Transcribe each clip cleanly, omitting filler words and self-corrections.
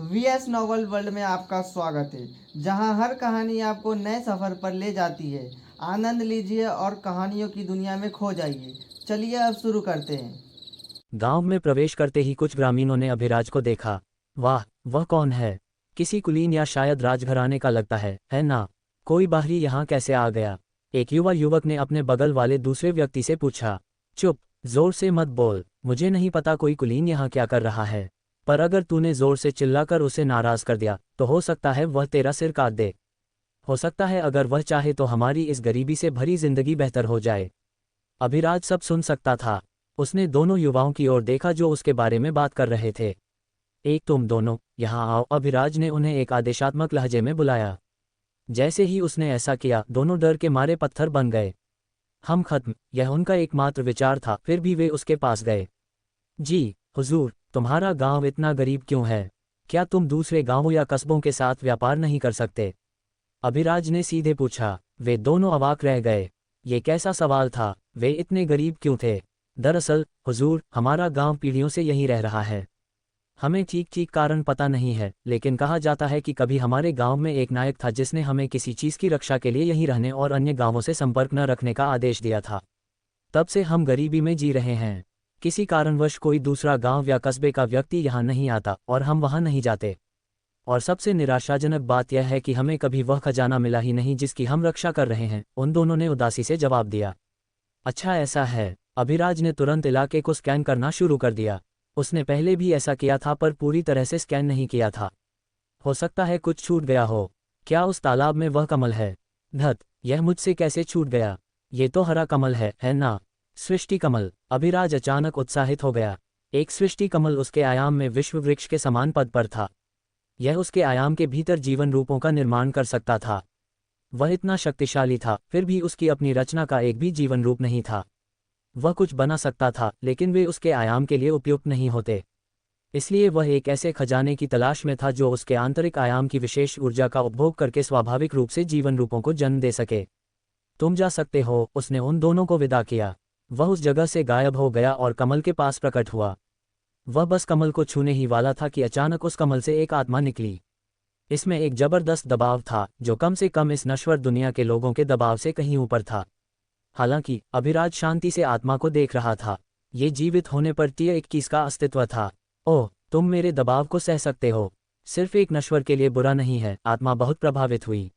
VS novel world में आपका स्वागत है, जहां हर कहानी आपको नए सफ़र पर ले जाती है। आनंद लीजिए और कहानियों की दुनिया में खो जाइए। चलिए अब शुरू करते हैं। गांव में प्रवेश करते ही कुछ ग्रामीणों ने अभिराज को देखा। वाह, वह कौन है? किसी कुलीन या शायद राजघराने का लगता है ना? कोई बाहरी यहाँ कैसे आ गया? एक युवा युवक ने अपने बगल वाले दूसरे व्यक्ति से पूछा। चुप, जोर से मत बोल, मुझे नहीं पता कोई कुलीन यहाँ क्या कर रहा है। पर अगर तूने जोर से चिल्लाकर उसे नाराज कर दिया तो हो सकता है वह तेरा सिर काट दे। हो सकता है अगर वह चाहे तो हमारी इस गरीबी से भरी जिंदगी बेहतर हो जाए। अभिराज सब सुन सकता था। उसने दोनों युवाओं की ओर देखा जो उसके बारे में बात कर रहे थे। एक, तुम दोनों यहाँ आओ। अभिराज ने उन्हें एक आदेशात्मक लहजे में बुलाया। जैसे ही उसने ऐसा किया दोनों डर के मारे पत्थर बन गए। हम खत्म, यह उनका एकमात्र विचार था, फिर भी वे उसके पास गए। जी हुजूर, तुम्हारा गांव इतना गरीब क्यों है? क्या तुम दूसरे गांवों या कस्बों के साथ व्यापार नहीं कर सकते? अभिराज ने सीधे पूछा। वे दोनों अवाक रह गए। ये कैसा सवाल था? वे इतने गरीब क्यों थे? दरअसल हुजूर, हमारा गांव पीढ़ियों से यहीं रह रहा है। हमें ठीक ठीक कारण पता नहीं है, लेकिन कहा जाता है कि कभी हमारे गांव में एक नायक था जिसने हमें किसी चीज़ की रक्षा के लिए यहीं रहने और अन्य गांवों से संपर्क न रखने का आदेश दिया था। तब से हम गरीबी में जी रहे हैं। किसी कारणवश कोई दूसरा गांव या कस्बे का व्यक्ति यहाँ नहीं आता और हम वहाँ नहीं जाते। और सबसे निराशाजनक बात यह है कि हमें कभी वह खजाना मिला ही नहीं जिसकी हम रक्षा कर रहे हैं। उन दोनों ने उदासी से जवाब दिया। अच्छा ऐसा है। अभिराज ने तुरंत इलाके को स्कैन करना शुरू कर दिया। उसने पहले भी ऐसा किया था पर पूरी तरह से स्कैन नहीं किया था। हो सकता है कुछ छूट गया हो। क्या उस तालाब में वह कमल है? धत, यह मुझसे कैसे छूट गया? ये तो हरा कमल है ना? सृष्टि कमल। अभिराज अचानक उत्साहित हो गया। एक सृष्टि कमल उसके आयाम में विश्व वृक्ष के समान पद पर था। यह उसके आयाम के भीतर जीवन रूपों का निर्माण कर सकता था। वह इतना शक्तिशाली था, फिर भी उसकी अपनी रचना का एक भी जीवन रूप नहीं था। वह कुछ बना सकता था, लेकिन वे उसके आयाम के लिए उपयुक्त नहीं होते। इसलिए वह एक ऐसे खजाने की तलाश में था जो उसके आंतरिक आयाम की विशेष ऊर्जा का उपभोग करके स्वाभाविक रूप से जीवन रूपों को जन्म दे सके। तुम जा सकते हो, उसने उन दोनों को विदा किया। वह उस जगह से गायब हो गया और कमल के पास प्रकट हुआ। वह बस कमल को छूने ही वाला था कि अचानक उस कमल से एक आत्मा निकली। इसमें एक जबरदस्त दबाव था जो कम से कम इस नश्वर दुनिया के लोगों के दबाव से कहीं ऊपर था। हालांकि अभिराज शांति से आत्मा को देख रहा था। ये जीवित होने पर T21 का अस्तित्व था। ओह, तुम मेरे दबाव को सह सकते हो। सिर्फ एक नश्वर के लिए बुरा नहीं है। आत्मा बहुत प्रभावित हुई,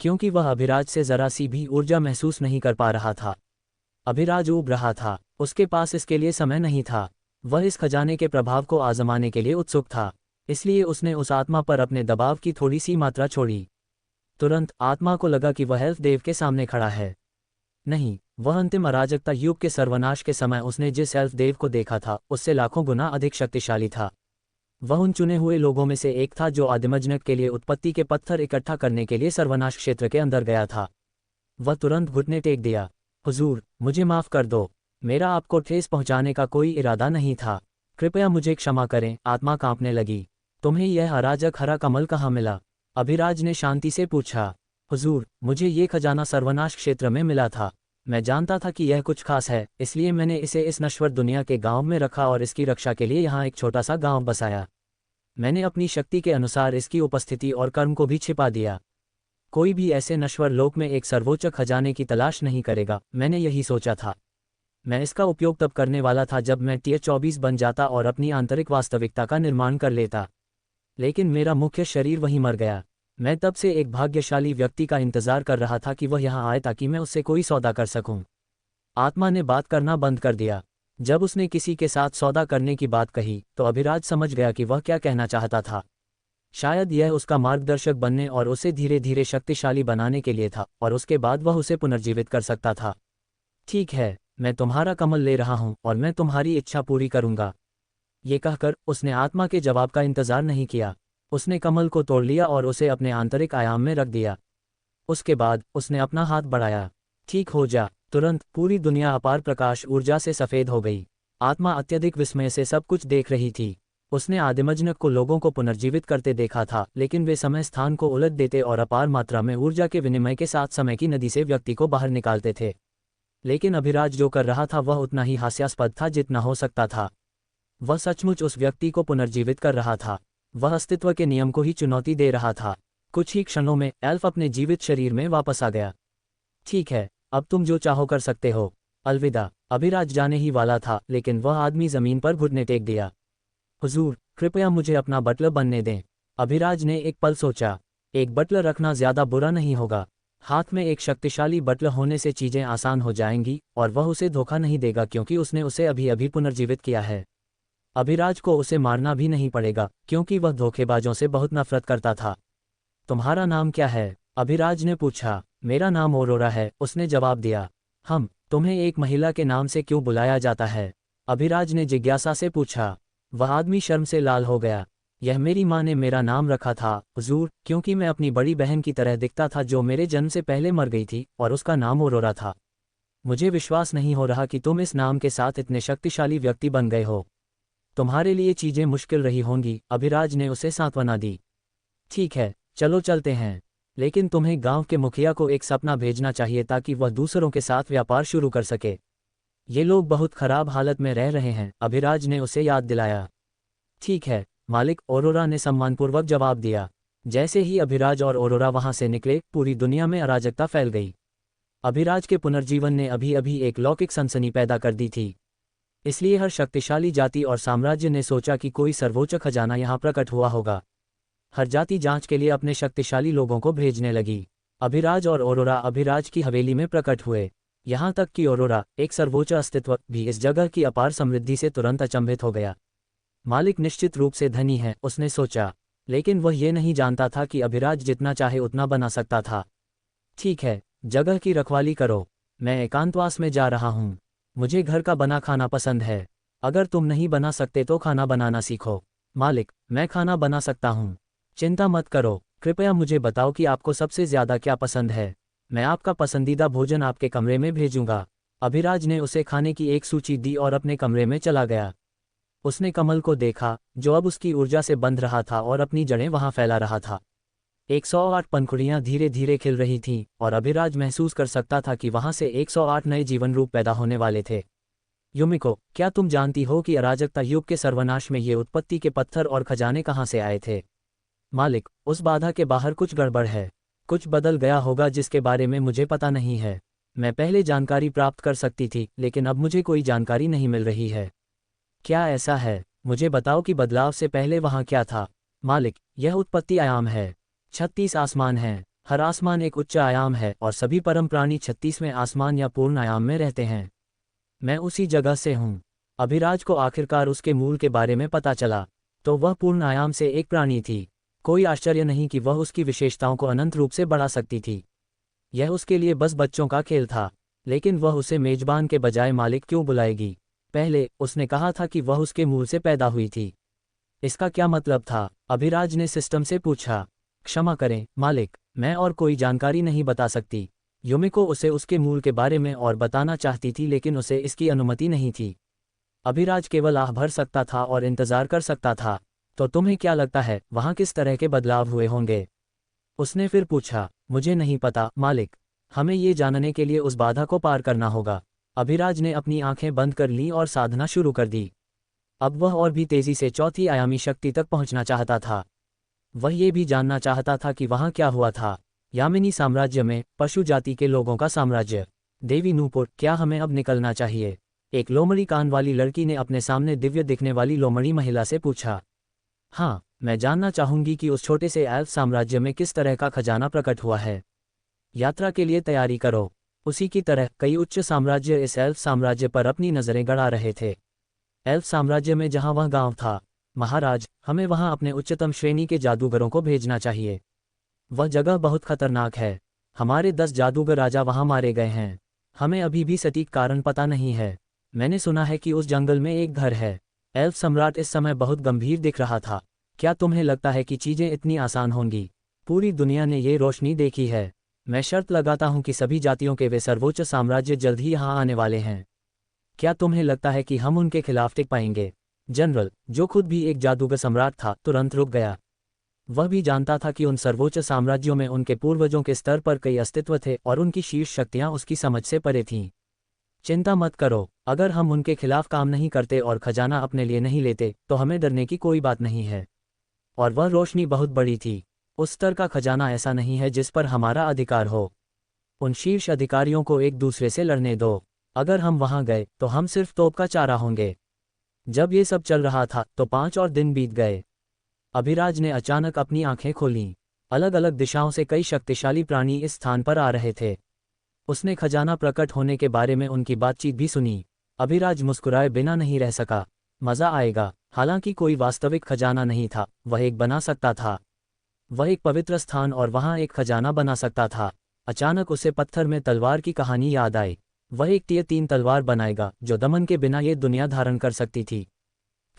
क्योंकि वह अभिराज से जरा सी भी ऊर्जा महसूस नहीं कर पा रहा था। अभिराज ऊब रहा था। उसके पास इसके लिए समय नहीं था। वह इस खजाने के प्रभाव को आजमाने के लिए उत्सुक था। इसलिए उसने उस आत्मा पर अपने दबाव की थोड़ी सी मात्रा छोड़ी। तुरंत आत्मा को लगा कि वह एल्फ देव के सामने खड़ा है। नहीं, वह अंतिम अराजकता युग के सर्वनाश के समय उसने जिस एल्फ देव को देखा था उससे लाखों गुना अधिक शक्तिशाली था। वह उन चुने हुए लोगों में से एक था जो आदिमजनक के लिए उत्पत्ति के पत्थर इकट्ठा करने के लिए सर्वनाश क्षेत्र के अंदर गया था। वह तुरंत घुटने टेक दिया। हुजूर, मुझे माफ़ कर दो। मेरा आपको ठेस पहुंचाने का कोई इरादा नहीं था। कृपया मुझे क्षमा करें। आत्मा कांपने लगी। तुम्हें यह अराजक हरा कमल कहाँ मिला? अभिराज ने शांति से पूछा। हुजूर, मुझे ये खजाना सर्वनाश क्षेत्र में मिला था। मैं जानता था कि यह कुछ खास है, इसलिए मैंने इसे इस नश्वर दुनिया के गांव में रखा और इसकी रक्षा के लिए यहाँ एक छोटा सा गांव बसाया। मैंने अपनी शक्ति के अनुसार इसकी उपस्थिति और कर्म को भी छिपा दिया। कोई भी ऐसे नश्वर लोक में एक सर्वोच्च खजाने की तलाश नहीं करेगा। मैंने यही सोचा था। मैं इसका उपयोग तब करने वाला था जब मैं T24 बन जाता और अपनी आंतरिक वास्तविकता का निर्माण कर लेता। लेकिन मेरा मुख्य शरीर वहीं मर गया। मैं तब से एक भाग्यशाली व्यक्ति का इंतजार कर रहा था कि वह यहाँ आए ताकि मैं उससे कोई सौदा कर सकूं। आत्मा ने बात करना बंद कर दिया। जब उसने किसी के साथ सौदा करने की बात कही तो अभिराज समझ गया कि वह क्या कहना चाहता था। शायद यह उसका मार्गदर्शक बनने और उसे धीरे धीरे शक्तिशाली बनाने के लिए था, और उसके बाद वह उसे पुनर्जीवित कर सकता था। ठीक है, मैं तुम्हारा कमल ले रहा हूं और मैं तुम्हारी इच्छा पूरी करूंगा। ये कहकर उसने आत्मा के जवाब का इंतजार नहीं किया। उसने कमल को तोड़ लिया और उसे अपने आंतरिक आयाम में रख दिया। उसके बाद उसने अपना हाथ बढ़ाया। ठीक हो जा। तुरंत पूरी दुनिया अपार प्रकाश ऊर्जा से सफ़ेद हो गई। आत्मा अत्यधिक विस्मय से सब कुछ देख रही थी। उसने आदिमजनक को लोगों को पुनर्जीवित करते देखा था, लेकिन वे समय स्थान को उलट देते और अपार मात्रा में ऊर्जा के विनिमय के साथ समय की नदी से व्यक्ति को बाहर निकालते थे। लेकिन अभिराज जो कर रहा था वह उतना ही हास्यास्पद था जितना हो सकता था। वह सचमुच उस व्यक्ति को पुनर्जीवित कर रहा था। वह अस्तित्व के नियम को ही चुनौती दे रहा था। कुछ ही क्षणों में एल्फ अपने जीवित शरीर में वापस आ गया। ठीक है, अब तुम जो चाहो कर सकते हो। अलविदा। अभिराज जाने ही वाला था, लेकिन वह आदमी जमीन पर घुटने टेक दिया। हुजूर, कृपया मुझे अपना बटलर बनने दें। अभिराज ने एक पल सोचा। एक बटलर रखना ज्यादा बुरा नहीं होगा। हाथ में एक शक्तिशाली बटलर होने से चीजें आसान हो जाएंगी और वह उसे धोखा नहीं देगा क्योंकि उसने उसे अभी अभी पुनर्जीवित किया है। अभिराज को उसे मारना भी नहीं पड़ेगा क्योंकि वह धोखेबाजों से बहुत नफरत करता था। तुम्हारा नाम क्या है? अभिराज ने पूछा। मेरा नाम औरोरा है, उसने जवाब दिया। तुम्हें एक महिला के नाम से क्यों बुलाया जाता है? अभिराज ने जिज्ञासा से पूछा। वह आदमी शर्म से लाल हो गया। यह मेरी माँ ने मेरा नाम रखा था हुजूर, क्योंकि मैं अपनी बड़ी बहन की तरह दिखता था जो मेरे जन्म से पहले मर गई थी, और उसका नाम औरोरा था। मुझे विश्वास नहीं हो रहा कि तुम इस नाम के साथ इतने शक्तिशाली व्यक्ति बन गए हो। तुम्हारे लिए चीजें मुश्किल रही होंगी, अभिराज ने उसे सांत्वना दी। ठीक है, चलो चलते हैं। लेकिन तुम्हें गांव के मुखिया को एक सपना भेजना चाहिए ताकि वह दूसरों के साथ व्यापार शुरू कर सके। ये लोग बहुत खराब हालत में रह रहे हैं, अभिराज ने उसे याद दिलाया। ठीक है मालिक, औरोरा ने सम्मानपूर्वक जवाब दिया। जैसे ही अभिराज और औरोरा वहां से निकले, पूरी दुनिया में अराजकता फैल गई। अभिराज के पुनर्जीवन ने अभी अभी एक लौकिक सनसनी पैदा कर दी थी। इसलिए हर शक्तिशाली जाति और साम्राज्य ने सोचा कि कोई सर्वोच्च खजाना यहाँ प्रकट हुआ होगा। हर जाति जांच के लिए अपने शक्तिशाली लोगों को भेजने लगी। अभिराज और औरोरा अभिराज की हवेली में प्रकट हुए। यहाँ तक कि औरोरा, एक सर्वोच्च अस्तित्व, भी इस जगह की अपार समृद्धि से तुरंत अचंभित हो गया। मालिक निश्चित रूप से धनी है, उसने सोचा। लेकिन वह ये नहीं जानता था कि अभिराज जितना चाहे उतना बना सकता था। ठीक है, जगह की रखवाली करो। मैं एकांतवास में जा रहा हूँ। मुझे घर का बना खाना पसंद है। अगर तुम नहीं बना सकते तो खाना बनाना सीखो। मालिक, मैं खाना बना सकता हूँ। चिंता मत करो। कृपया मुझे बताओ कि आपको सबसे ज्यादा क्या पसंद है। मैं आपका पसंदीदा भोजन आपके कमरे में भेजूंगा। अभिराज ने उसे खाने की एक सूची दी और अपने कमरे में चला गया। उसने कमल को देखा, जो अब उसकी ऊर्जा से बंध रहा था और अपनी जड़ें वहां फैला रहा था। 108 पंखुड़ियां धीरे धीरे खिल रही थीं, और अभिराज महसूस कर सकता था कि वहां से 108 नए जीवन रूप पैदा होने वाले थे। युमिको, क्या तुम जानती हो कि अराजकता युग के सर्वनाश में ये उत्पत्ति के पत्थर और खजाने कहाँ से आए थे? मालिक, उस बाधा के बाहर कुछ गड़बड़ है। कुछ बदल गया होगा जिसके बारे में मुझे पता नहीं है। मैं पहले जानकारी प्राप्त कर सकती थी, लेकिन अब मुझे कोई जानकारी नहीं मिल रही है। क्या ऐसा है? मुझे बताओ कि बदलाव से पहले वहाँ क्या था। मालिक, यह उत्पत्ति आयाम है। 36 आसमान हैं। हर आसमान एक उच्च आयाम है और सभी परम प्राणी 36वें आसमान या पूर्ण आयाम में रहते हैं। मैं उसी जगह से हूँ। अभिराज को आखिरकार उसके मूल के बारे में पता चला। तो वह पूर्ण आयाम से एक प्राणी थी। कोई आश्चर्य नहीं कि वह उसकी विशेषताओं को अनंत रूप से बढ़ा सकती थी। यह उसके लिए बस बच्चों का खेल था। लेकिन वह उसे मेजबान के बजाय मालिक क्यों बुलाएगी? पहले उसने कहा था कि वह उसके मूल से पैदा हुई थी। इसका क्या मतलब था? अभिराज ने सिस्टम से पूछा। क्षमा करें मालिक, मैं और कोई जानकारी नहीं बता सकती। युमिको उसे उसके मूल के बारे में और बताना चाहती थी, लेकिन उसे इसकी अनुमति नहीं थी। अभिराज केवल आह भर सकता था और इंतजार कर सकता था। तो तुम्हें क्या लगता है, वहाँ किस तरह के बदलाव हुए होंगे? उसने फिर पूछा। मुझे नहीं पता मालिक। हमें ये जानने के लिए उस बाधा को पार करना होगा। अभिराज ने अपनी आंखें बंद कर लीं और साधना शुरू कर दी। अब वह और भी तेजी से चौथी आयामी शक्ति तक पहुंचना चाहता था। वह ये भी जानना चाहता था कि वहां क्या हुआ था। यामिनी साम्राज्य में पशु जाति के लोगों का साम्राज्य। देवी नूपुर, क्या हमें अब निकलना चाहिए? एक लोमड़ी कान वाली लड़की ने अपने सामने दिव्य दिखने वाली लोमड़ी महिला से पूछा। हाँ, मैं जानना चाहूंगी कि उस छोटे से एल्फ साम्राज्य में किस तरह का खजाना प्रकट हुआ है। यात्रा के लिए तैयारी करो। उसी की तरह कई उच्च साम्राज्य इस एल्फ साम्राज्य पर अपनी नजरें गड़ा रहे थे। एल्फ साम्राज्य में जहां वह गांव था। महाराज, हमें वहां अपने उच्चतम श्रेणी के जादूगरों को भेजना चाहिए। वह जगह बहुत खतरनाक है। हमारे 10 जादूगर राजा वहां मारे गए हैं। हमें अभी भी सटीक कारण पता नहीं है। मैंने सुना है कि उस जंगल में एक घर है। एल्फ सम्राट इस समय बहुत गंभीर दिख रहा था। क्या तुम्हें लगता है कि चीजें इतनी आसान होंगी? पूरी दुनिया ने ये रोशनी देखी है। मैं शर्त लगाता हूं कि सभी जातियों के वे सर्वोच्च साम्राज्य जल्द ही यहाँ आने वाले हैं। क्या तुम्हें लगता है कि हम उनके खिलाफ टिक पाएंगे? जनरल, जो खुद भी एक जादूगर सम्राट था, तुरंत रुक गया। वह भी जानता था कि उन सर्वोच्च साम्राज्यों में उनके पूर्वजों के स्तर पर कई अस्तित्व थे और उनकी शीर्ष शक्तियां उसकी समझ से परे थीं। चिंता मत करो, अगर हम उनके खिलाफ काम नहीं करते और खजाना अपने लिए नहीं लेते, तो हमें डरने की कोई बात नहीं है। और वह रोशनी बहुत बड़ी थी। उस स्तर का खजाना ऐसा नहीं है जिस पर हमारा अधिकार हो। उन शीर्ष अधिकारियों को एक दूसरे से लड़ने दो। अगर हम वहां गए तो हम सिर्फ तोप का चारा होंगे। जब ये सब चल रहा था तो 5 और दिन बीत गए। अभिराज ने अचानक अपनी आंखें खोलीं। अलग अलग दिशाओं से कई शक्तिशाली प्राणी इस स्थान पर आ रहे थे। उसने खजाना प्रकट होने के बारे में उनकी बातचीत भी सुनी। अभिराज मुस्कुराए बिना नहीं रह सका। मजा आएगा। हालांकि कोई वास्तविक खजाना नहीं था, वह एक बना सकता था। वह एक पवित्र स्थान और वहां एक खजाना बना सकता था। अचानक उसे पत्थर में तलवार की कहानी याद आई। वह एक टियर 3 तलवार बनाएगा जो दमन के बिना ये दुनिया धारण कर सकती थी।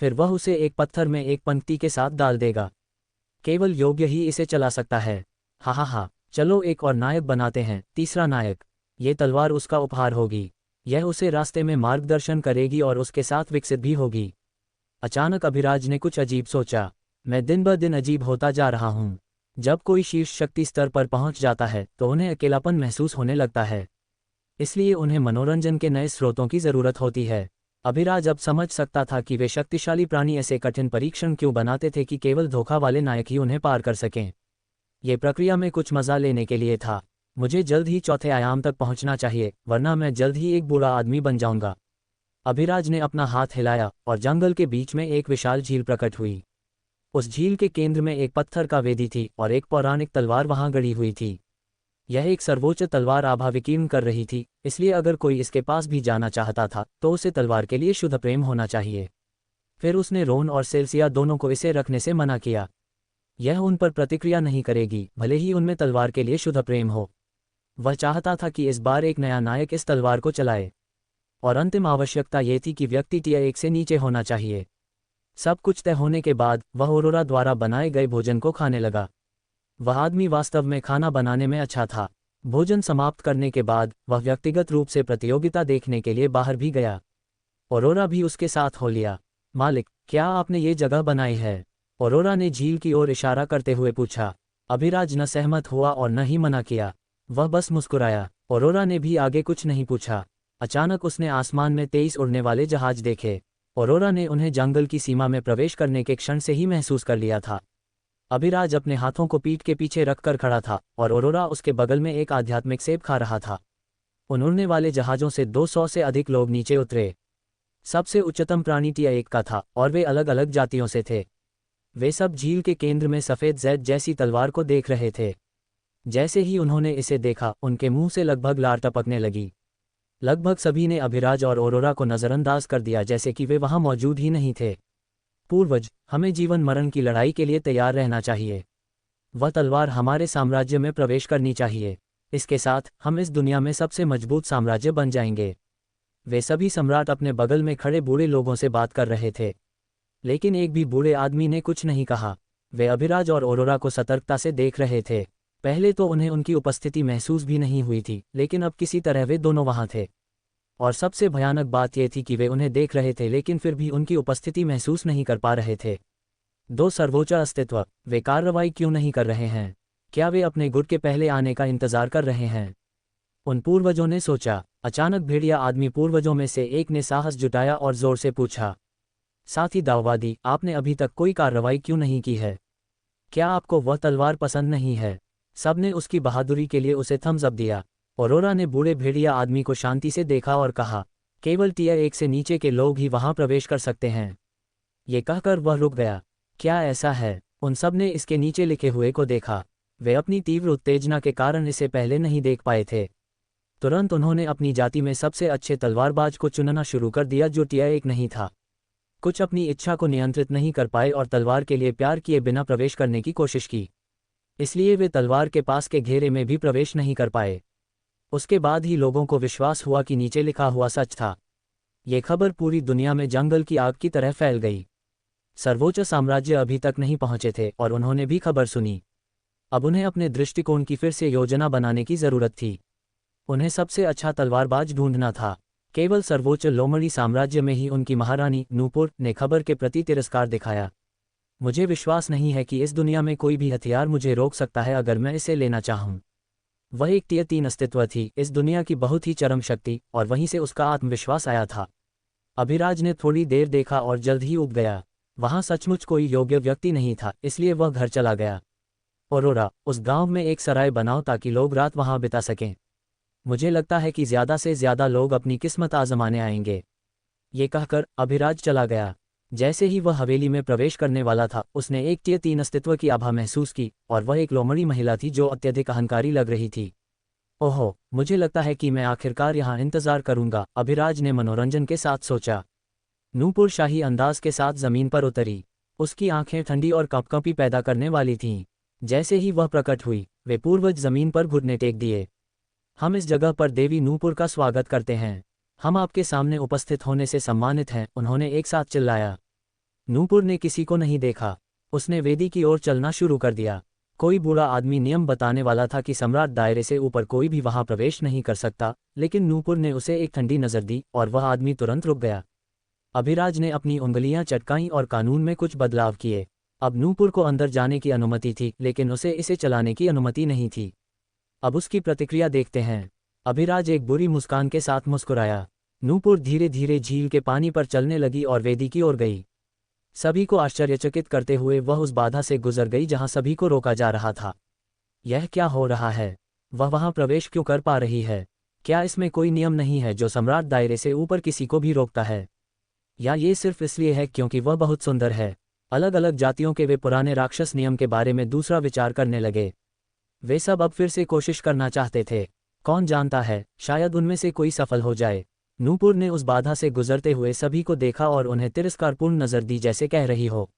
फिर वह उसे एक पत्थर में एक पंक्ति के साथ डाल देगा। केवल योग्य ही इसे चला सकता है। हा, चलो एक और नायक बनाते हैं, तीसरा नायक। ये तलवार उसका उपहार होगी। यह उसे रास्ते में मार्गदर्शन करेगी और उसके साथ विकसित भी होगी। अचानक अभिराज ने कुछ अजीब सोचा। मैं दिन ब दिन अजीब होता जा रहा हूँ। जब कोई शीर्ष शक्ति स्तर पर पहुंच जाता है तो उन्हें अकेलापन महसूस होने लगता है। इसलिए उन्हें मनोरंजन के नए स्रोतों की जरूरत होती है। अभिराज अब समझ सकता था कि वे शक्तिशाली प्राणी ऐसे कठिन परीक्षण क्यों बनाते थे कि केवल धोखा वाले नायक ही उन्हें पार कर सकें। ये प्रक्रिया में कुछ मजा लेने के लिए था। मुझे जल्द ही चौथे आयाम तक पहुंचना चाहिए, वरना मैं जल्द ही एक बूढ़ा आदमी बन जाऊंगा। अभिराज ने अपना हाथ हिलाया और जंगल के बीच में एक विशाल झील प्रकट हुई। उस झील के केंद्र में एक पत्थर का वेदी थी और एक पौराणिक तलवार वहां गड़ी हुई थी। यह एक सर्वोच्च तलवार आभा विकीर्ण कर रही थी, इसलिए अगर कोई इसके पास भी जाना चाहता था तो उसे तलवार के लिए शुद्ध प्रेम होना चाहिए। फिर उसने रोन और सेल्सिया दोनों को इसे रखने से मना किया। यह उन पर प्रतिक्रिया नहीं करेगी, भले ही उनमें तलवार के लिए शुद्ध प्रेम हो। वह चाहता था कि इस बार एक नया नायक इस तलवार को चलाए। और अंतिम आवश्यकता ये थी कि व्यक्ति टियर 1 से नीचे होना चाहिए। सब कुछ तय होने के बाद वह औरोरा द्वारा बनाए गए भोजन को खाने लगा। वह आदमी वास्तव में खाना बनाने में अच्छा था। भोजन समाप्त करने के बाद वह व्यक्तिगत रूप से प्रतियोगिता देखने के लिए बाहर भी गया। औरोरा भी उसके साथ हो लिया। मालिक, क्या आपने ये जगह बनाई है? औरोरा ने झील की ओर इशारा करते हुए पूछा। अभिराज न सहमत हुआ और न ही मना किया। वह बस मुस्कुराया। औरोरा ने भी आगे कुछ नहीं पूछा। अचानक उसने आसमान में 23 उड़ने वाले जहाज देखे। औरोरा ने उन्हें जंगल की सीमा में प्रवेश करने के क्षण से ही महसूस कर लिया था। अभिराज अपने हाथों को पीठ के पीछे रखकर खड़ा था और औरोरा उसके बगल में एक आध्यात्मिक सेब खा रहा था। उन उड़ने वाले जहाजों से 200 से अधिक लोग नीचे उतरे। सबसे उच्चतम प्राणी टिया 1 का था और वे अलग अलग जातियों से थे। वे सब झील के केंद्र में सफ़ेद जैद जैसी तलवार को देख रहे थे। जैसे ही उन्होंने इसे देखा, उनके मुंह से लगभग लार टपकने लगी। लगभग सभी ने अभिराज और औरोरा को नज़रअंदाज कर दिया, जैसे कि वे वहां मौजूद ही नहीं थे। पूर्वज, हमें जीवन मरण की लड़ाई के लिए तैयार रहना चाहिए। वह तलवार हमारे साम्राज्य में प्रवेश करनी चाहिए। इसके साथ हम इस दुनिया में सबसे मजबूत साम्राज्य बन जाएंगे। वे सभी सम्राट अपने बगल में खड़े बूढ़े लोगों से बात कर रहे थे, लेकिन एक भी बूढ़े आदमी ने कुछ नहीं कहा। वे अभिराज और औरोरा को सतर्कता से देख रहे थे। पहले तो उन्हें उनकी उपस्थिति महसूस भी नहीं हुई थी, लेकिन अब किसी तरह वे दोनों वहां थे। और सबसे भयानक बात यह थी कि वे उन्हें देख रहे थे लेकिन फिर भी उनकी उपस्थिति महसूस नहीं कर पा रहे थे। 2 सर्वोच्च अस्तित्व, वे कार्रवाई क्यों नहीं कर रहे हैं? क्या वे अपने गुट के पहले आने का इंतजार कर रहे हैं? उन पूर्वजों ने सोचा। अचानक भेड़िया आदमी पूर्वजों में से एक ने साहस जुटाया और जोर से पूछा, साथी दाववादी, आपने अभी तक कोई कार्रवाई क्यों नहीं की है? क्या आपको वह तलवार पसंद नहीं है? सबने उसकी बहादुरी के लिए उसे थम्स अप दिया। औरोरा ने बूढ़े भेड़िया आदमी को शांति से देखा और कहा, केवल टियर 1 से नीचे के लोग ही वहां प्रवेश कर सकते हैं। ये कहकर वह रुक गया। क्या ऐसा है? उन सब ने इसके नीचे लिखे हुए को देखा। वे अपनी तीव्र उत्तेजना के कारण इसे पहले नहीं देख पाए थे। तुरंत उन्होंने अपनी जाति में सबसे अच्छे तलवारबाज को चुनना शुरू कर दिया जो टियर 1 नहीं था। कुछ अपनी इच्छा को नियंत्रित नहीं कर पाए और तलवार के लिए प्यार किए बिना प्रवेश करने की कोशिश की। इसलिए वे तलवार के पास के घेरे में भी प्रवेश नहीं कर पाए। उसके बाद ही लोगों को विश्वास हुआ कि नीचे लिखा हुआ सच था। ये खबर पूरी दुनिया में जंगल की आग की तरह फैल गई। सर्वोच्च साम्राज्य अभी तक नहीं पहुंचे थे और उन्होंने भी खबर सुनी। अब उन्हें अपने दृष्टिकोण की फिर से योजना बनाने की जरूरत थी। उन्हें सबसे अच्छा तलवारबाज ढूंढना था। केवल सर्वोच्च लोमड़ी साम्राज्य में ही उनकी महारानी नूपुर ने खबर के प्रति तिरस्कार दिखाया। मुझे विश्वास नहीं है कि इस दुनिया में कोई भी हथियार मुझे रोक सकता है अगर मैं इसे लेना चाहूं। वह एक टियर 3 अस्तित्व थी, इस दुनिया की बहुत ही चरम शक्ति, और वहीं से उसका आत्मविश्वास आया था। अभिराज ने थोड़ी देर देखा और जल्द ही उब गया। वहां सचमुच कोई योग्य व्यक्ति नहीं था, इसलिए वह घर चला गया। औरोरा, उस गांव में एक सराय बनाओ ताकि लोग रात वहां बिता सकें। मुझे लगता है कि ज्यादा से ज्यादा लोग अपनी किस्मत आजमाने आएंगे। ये कहकर अभिराज चला गया। जैसे ही वह हवेली में प्रवेश करने वाला था, उसने एक टियर 3 अस्तित्व की आभा महसूस की, और वह एक लोमड़ी महिला थी जो अत्यधिक अहंकारी लग रही थी। ओहो, मुझे लगता है कि मैं आखिरकार यहाँ इंतजार करूंगा, अभिराज ने मनोरंजन के साथ सोचा। नूपुर शाही अंदाज के साथ जमीन पर उतरी। उसकी आंखें ठंडी और कंपकंपी पैदा करने वाली थीं। जैसे ही वह प्रकट हुई, वे पूर्वज जमीन पर घुटने टेक दिए। हम इस जगह पर देवी नूपुर का स्वागत करते हैं। हम आपके सामने उपस्थित होने से सम्मानित हैं, उन्होंने एक साथ चिल्लाया। नूपुर ने किसी को नहीं देखा। उसने वेदी की ओर चलना शुरू कर दिया। कोई बूढ़ा आदमी नियम बताने वाला था कि सम्राट दायरे से ऊपर कोई भी वहां प्रवेश नहीं कर सकता, लेकिन नूपुर ने उसे एक ठंडी नजर दी और वह आदमी तुरंत रुक गया। अभिराज ने अपनी उंगलियां चटकाईं और कानून में कुछ बदलाव किए। अब नूपुर को अंदर जाने की अनुमति थी, लेकिन उसे इसे चलाने की अनुमति नहीं थी। अब उसकी प्रतिक्रिया देखते हैं। अभिराज एक बुरी मुस्कान के साथ मुस्कुराया। नूपुर धीरे धीरे झील के पानी पर चलने लगी और वेदी की ओर गई। सभी को आश्चर्यचकित करते हुए वह उस बाधा से गुजर गई जहां सभी को रोका जा रहा था। यह क्या हो रहा है? वह वहां प्रवेश क्यों कर पा रही है? क्या इसमें कोई नियम नहीं है जो सम्राट दायरे से ऊपर किसी को भी रोकता है? या ये सिर्फ इसलिए है क्योंकि वह बहुत सुंदर है? अलग अलग जातियों के वे पुराने राक्षस नियम के बारे में दूसरा विचार करने लगे। वे सब अब फिर से कोशिश करना चाहते थे। कौन जानता है, शायद उनमें से कोई सफल हो जाए। नूपुर ने उस बाधा से गुजरते हुए सभी को देखा और उन्हें तिरस्कारपूर्ण नजर दी, जैसे कह रही हो,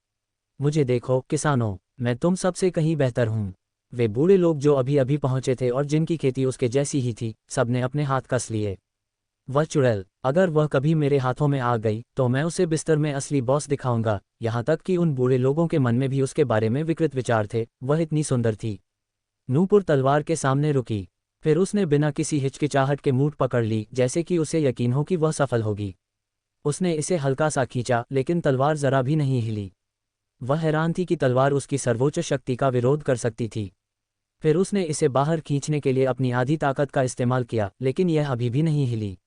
मुझे देखो किसानों, मैं तुम सबसे कहीं बेहतर हूँ। वे बूढ़े लोग जो अभी अभी पहुंचे थे और जिनकी खेती उसके जैसी ही थी, सबने अपने हाथ कस लिए। वह चुड़ैल, अगर वह कभी मेरे हाथों में आ गई तो मैं उसे बिस्तर में असली बॉस दिखाऊंगा। यहाँ तक कि उन बूढ़े लोगों के मन में भी उसके बारे में विकृत विचार थे। वह इतनी सुंदर थी। नूपुर तलवार के सामने रुकी। फिर उसने बिना किसी हिचकिचाहट के मूठ पकड़ ली, जैसे कि उसे यकीन हो कि वह सफल होगी। उसने इसे हल्का सा खींचा, लेकिन तलवार जरा भी नहीं हिली। वह हैरान थी कि तलवार उसकी सर्वोच्च शक्ति का विरोध कर सकती थी। फिर उसने इसे बाहर खींचने के लिए अपनी आधी ताकत का इस्तेमाल किया, लेकिन यह अभी भी नहीं हिली।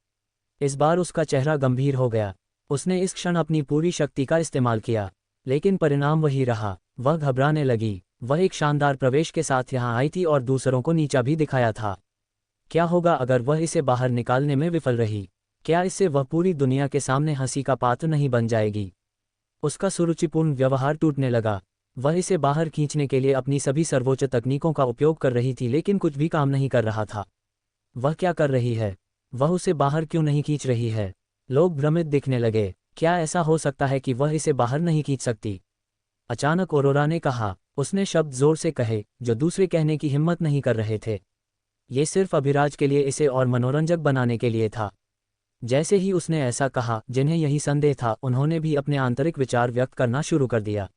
इस बार उसका चेहरा गंभीर हो गया। उसने इस क्षण अपनी पूरी शक्ति का इस्तेमाल किया, लेकिन परिणाम वही रहा। वह घबराने लगी। वह एक शानदार प्रवेश के साथ यहाँ आई थी और दूसरों को नीचा भी दिखाया था। क्या होगा अगर वह इसे बाहर निकालने में विफल रही? क्या इससे वह पूरी दुनिया के सामने हंसी का पात्र नहीं बन जाएगी? उसका सुरुचिपूर्ण व्यवहार टूटने लगा। वह इसे बाहर खींचने के लिए अपनी सभी सर्वोच्च तकनीकों का उपयोग कर रही थी, लेकिन कुछ भी काम नहीं कर रहा था। वह क्या कर रही है? वह उसे बाहर क्यों नहीं खींच रही है? लोग भ्रमित दिखने लगे। क्या ऐसा हो सकता है कि वह इसे बाहर नहीं खींच सकती? अचानक औरोरा ने कहा। उसने शब्द जोर से कहे जो दूसरे कहने की हिम्मत नहीं कर रहे थे। ये सिर्फ अभिराज के लिए, इसे और मनोरंजक बनाने के लिए था। जैसे ही उसने ऐसा कहा, जिन्हें यही संदेह था, उन्होंने भी अपने आंतरिक विचार व्यक्त करना शुरू कर दिया।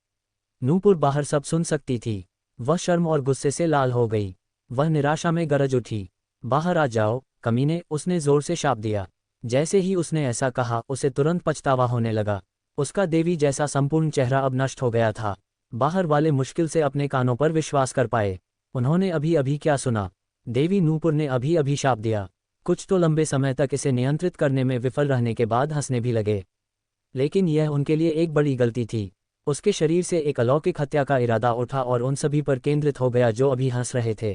नूपुर बाहर सब सुन सकती थी। वह शर्म और गुस्से से लाल हो गई। वह निराशा में गरज उठी। बाहर आ जाओ कमीने, उसने जोर से शाप दिया। जैसे ही उसने ऐसा कहा, उसे तुरंत पछतावा होने लगा। उसका देवी जैसा संपूर्ण चेहरा अब नष्ट हो गया था। बाहर वाले मुश्किल से अपने कानों पर विश्वास कर पाए। उन्होंने अभी अभी क्या सुना? देवी नूपुर ने अभी अभी शाप दिया। कुछ तो लंबे समय तक इसे नियंत्रित करने में विफल रहने के बाद हंसने भी लगे, लेकिन यह उनके लिए एक बड़ी गलती थी। उसके शरीर से एक अलौकिक हत्या का इरादा उठा और उन सभी पर केंद्रित हो गया जो अभी हंस रहे थे।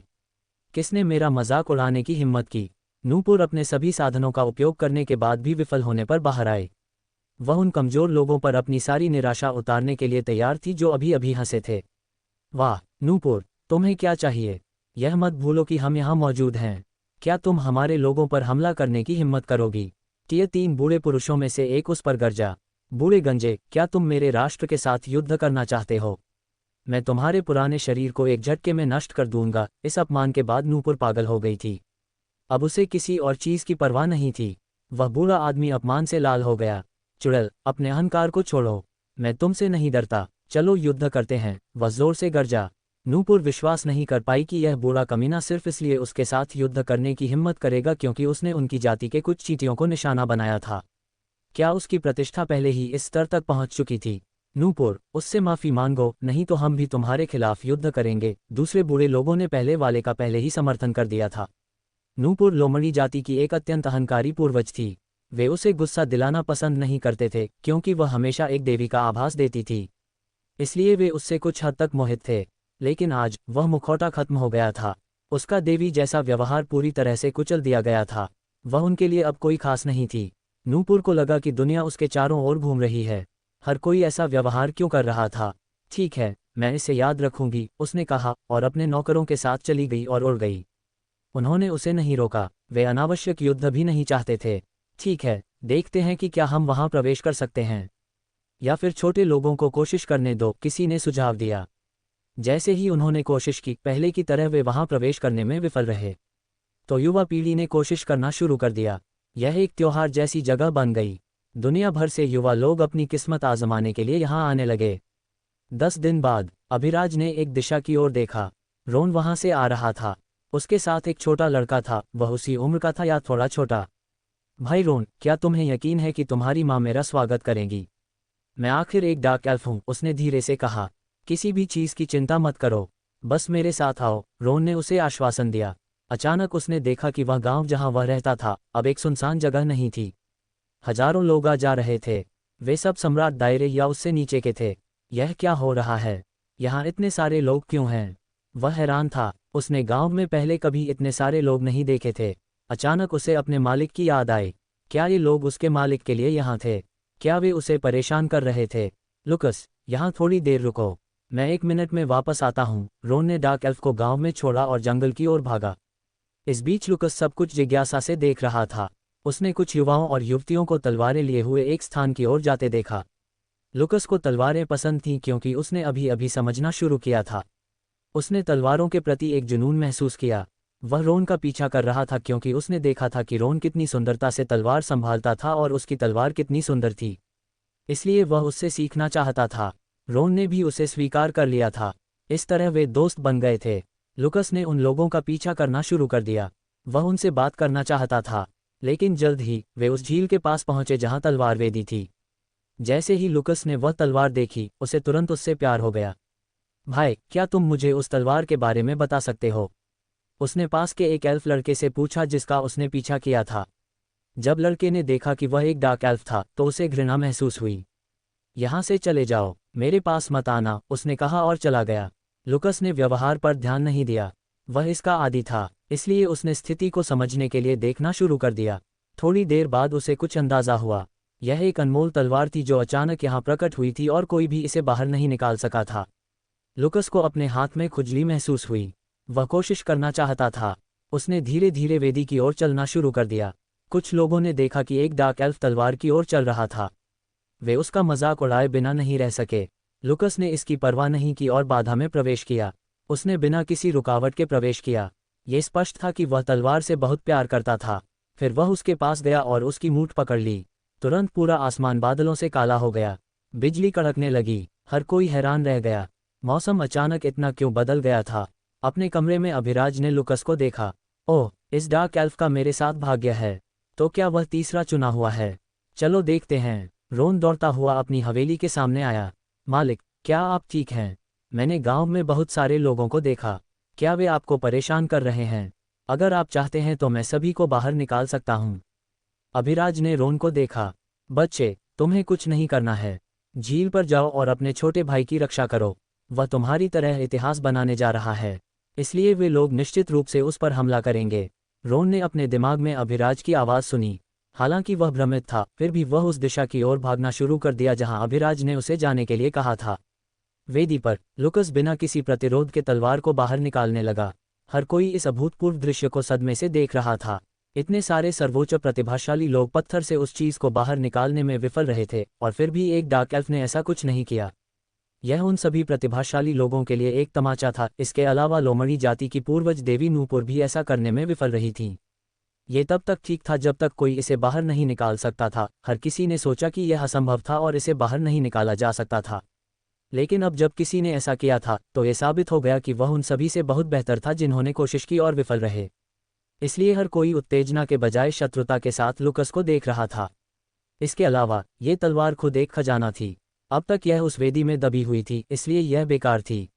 किसने मेरा मजाक उड़ाने की हिम्मत की? नूपुर अपने सभी साधनों का उपयोग करने के बाद भी विफल होने पर बाहर आए। वह उन कमजोर लोगों पर अपनी सारी निराशा उतारने के लिए तैयार थी जो अभी अभी हंसे थे। वाह नूपुर, तुम्हें क्या चाहिए? यह मत भूलो कि हम यहाँ मौजूद हैं। क्या तुम हमारे लोगों पर हमला करने की हिम्मत करोगी? टियर 3 बूढ़े पुरुषों में से एक उस पर गरजा। बूढ़े गंजे, क्या तुम मेरे राष्ट्र के साथ युद्ध करना चाहते हो? मैं तुम्हारे पुराने शरीर को एक झटके में नष्ट कर दूंगा। इस अपमान के बाद नूपुर पागल हो गई थी। अब उसे किसी और चीज की परवाह नहीं थी। वह बूढ़ा आदमी अपमान से लाल हो गया। चुड़ैल, अपने अहंकार को छोड़ो। मैं तुमसे नहीं डरता। चलो युद्ध करते हैं, वह जोर से गरजा। नूपुर विश्वास नहीं कर पाई कि यह बूढ़ा कमीना सिर्फ इसलिए उसके साथ युद्ध करने की हिम्मत करेगा क्योंकि उसने उनकी जाति के कुछ चींटियों को निशाना बनाया था। क्या उसकी प्रतिष्ठा पहले ही इस स्तर तक पहुंच चुकी थी? नूपुर, उससे माफी मांगो, नहीं तो हम भी तुम्हारे खिलाफ युद्ध करेंगे। दूसरे बूढ़े लोगों ने पहले वाले का पहले ही समर्थन कर दिया था। नूपुर लोमड़ी जाति की एक अत्यंत अहंकारी पूर्वज थी। वे उसे गुस्सा दिलाना पसंद नहीं करते थे क्योंकि वह हमेशा एक देवी का आभास देती थी, इसलिए वे उससे कुछ हद तक मोहित थे। लेकिन आज वह मुखौटा खत्म हो गया था। उसका देवी जैसा व्यवहार पूरी तरह से कुचल दिया गया था। वह उनके लिए अब कोई खास नहीं थी। नूपुर को लगा कि दुनिया उसके चारों ओर घूम रही है। हर कोई ऐसा व्यवहार क्यों कर रहा था? ठीक है, मैं इसे याद रखूंगी, उसने कहा और अपने नौकरों के साथ चली गई और उड़ गई। उन्होंने उसे नहीं रोका, वे अनावश्यक युद्ध भी नहीं चाहते थे। ठीक है, देखते हैं कि क्या हम वहां प्रवेश कर सकते हैं या फिर छोटे लोगों को कोशिश करने दो, किसी ने सुझाव दिया। जैसे ही उन्होंने कोशिश की, पहले की तरह वे वहां प्रवेश करने में विफल रहे। तो युवा पीढ़ी ने कोशिश करना शुरू कर दिया। यह एक त्योहार जैसी जगह बन गई। दुनिया भर से युवा लोग अपनी किस्मत आजमाने के लिए यहाँ आने लगे। 10 दिन बाद अभिराज ने एक दिशा की ओर देखा। रोन वहां से आ रहा था। उसके साथ एक छोटा लड़का था। वह उसी उम्र का था या थोड़ा छोटा। भाई रोन, क्या तुम्हें यकीन है कि तुम्हारी माँ मेरा स्वागत करेंगी? मैं आखिर एक डार्क एल्फ हूँ, उसने धीरे से कहा। किसी भी चीज़ की चिंता मत करो, बस मेरे साथ आओ, रोन ने उसे आश्वासन दिया। अचानक उसने देखा कि वह गांव जहां वह रहता था अब एक सुनसान जगह नहीं थी। हजारों लोग आ जा रहे थे। वे सब सम्राट दायरे या उससे नीचे के थे। यह क्या हो रहा है? यहाँ इतने सारे लोग क्यों हैं? वह हैरान था। उसने गांव में पहले कभी इतने सारे लोग नहीं देखे थे। अचानक उसे अपने मालिक की याद आई। क्या ये लोग उसके मालिक के लिए यहाँ थे? क्या वे उसे परेशान कर रहे थे? लुकस, यहाँ थोड़ी देर रुको, मैं 1 मिनट में वापस आता हूँ। रोन ने डार्क एल्फ को गांव में छोड़ा और जंगल की ओर भागा। इस बीच लुकस सब कुछ जिज्ञासा से देख रहा था। उसने कुछ युवाओं और युवतियों को तलवारें लिए हुए एक स्थान की ओर जाते देखा। लुकस को तलवारें पसंद थीं क्योंकि उसने अभी अभी समझना शुरू किया था। उसने तलवारों के प्रति एक जुनून महसूस किया। वह रोन का पीछा कर रहा था क्योंकि उसने देखा था कि रोन कितनी सुंदरता से तलवार संभालता था और उसकी तलवार कितनी सुंदर थी। इसलिए वह उससे सीखना चाहता था। रोन ने भी उसे स्वीकार कर लिया था। इस तरह वे दोस्त बन गए थे। लुकस ने उन लोगों का पीछा करना शुरू कर दिया। वह उनसे बात करना चाहता था, लेकिन जल्द ही वे उस झील के पास पहुंचे जहां तलवार वेदी थी। जैसे ही लुकस ने वह तलवार देखी, उसे तुरंत उससे प्यार हो गया। भाई, क्या तुम मुझे उस तलवार के बारे में बता सकते हो? उसने पास के एक एल्फ लड़के से पूछा जिसका उसने पीछा किया था। जब लड़के ने देखा कि वह एक डार्क एल्फ था तो उसे घृणा महसूस हुई। यहाँ से चले जाओ, मेरे पास मत आना, उसने कहा और चला गया। लुकस ने व्यवहार पर ध्यान नहीं दिया। वह इसका आदी था, इसलिए उसने स्थिति को समझने के लिए देखना शुरू कर दिया। थोड़ी देर बाद उसे कुछ अंदाजा हुआ। यह एक अनमोल तलवार थी जो अचानक यहाँ प्रकट हुई थी और कोई भी इसे बाहर नहीं निकाल सका था। लुकस को अपने हाथ में खुजली महसूस हुई। वह कोशिश करना चाहता था। उसने धीरे धीरे वेदी की ओर चलना शुरू कर दिया। कुछ लोगों ने देखा कि एक डार्क एल्फ तलवार की ओर चल रहा था। वे उसका मजाक उड़ाए बिना नहीं रह सके। लुकस ने इसकी परवाह नहीं की और बाधा में प्रवेश किया। उसने बिना किसी रुकावट के प्रवेश किया। ये स्पष्ट था कि वह तलवार से बहुत प्यार करता था। फिर वह उसके पास गया और उसकी मूठ पकड़ ली। तुरंत पूरा आसमान बादलों से काला हो गया। बिजली कड़कने लगी। हर कोई हैरान रह गया। मौसम अचानक इतना क्यों बदल गया था? अपने कमरे में अभिराज ने लुकस को देखा। ओह, इस डार्क एल्फ का मेरे साथ भाग्य है। तो क्या वह तीसरा चुना हुआ है? चलो देखते हैं। रोन दौड़ता हुआ अपनी हवेली के सामने आया। मालिक, क्या आप ठीक हैं? मैंने गांव में बहुत सारे लोगों को देखा। क्या वे आपको परेशान कर रहे हैं? अगर आप चाहते हैं तो मैं सभी को बाहर निकाल सकता हूं। अभिराज ने रोन को देखा। बच्चे, तुम्हें कुछ नहीं करना है। झील पर जाओ और अपने छोटे भाई की रक्षा करो। वह तुम्हारी तरह इतिहास बनाने जा रहा है, इसलिए वे लोग निश्चित रूप से उस पर हमला करेंगे। रोन ने अपने दिमाग में अभिराज की आवाज़ सुनी। हालांकि वह भ्रमित था, फिर भी वह उस दिशा की ओर भागना शुरू कर दिया जहां अभिराज ने उसे जाने के लिए कहा था। वेदी पर लुकस बिना किसी प्रतिरोध के तलवार को बाहर निकालने लगा। हर कोई इस अभूतपूर्व दृश्य को सदमे से देख रहा था। इतने सारे सर्वोच्च प्रतिभाशाली लोग पत्थर से उस चीज को बाहर निकालने में विफल रहे थे, और फिर भी एक डार्क एल्फ ने ऐसा कुछ नहीं किया। यह उन सभी प्रतिभाशाली लोगों के लिए एक तमाचा था। इसके अलावा लोमड़ी जाति की पूर्वज देवी नूपुर भी ऐसा करने में विफल रही थीं। ये तब तक ठीक था जब तक कोई इसे बाहर नहीं निकाल सकता था। हर किसी ने सोचा कि यह असंभव था और इसे बाहर नहीं निकाला जा सकता था। लेकिन अब जब किसी ने ऐसा किया था तो ये साबित हो गया कि वह उन सभी से बहुत बेहतर था जिन्होंने कोशिश की और विफल रहे। इसलिए हर कोई उत्तेजना के बजाय शत्रुता के साथ लुकस को देख रहा था। इसके अलावा ये तलवार खुद एक खजाना थी। अब तक यह उस वेदी में दबी हुई थी, इसलिए यह बेकार थी।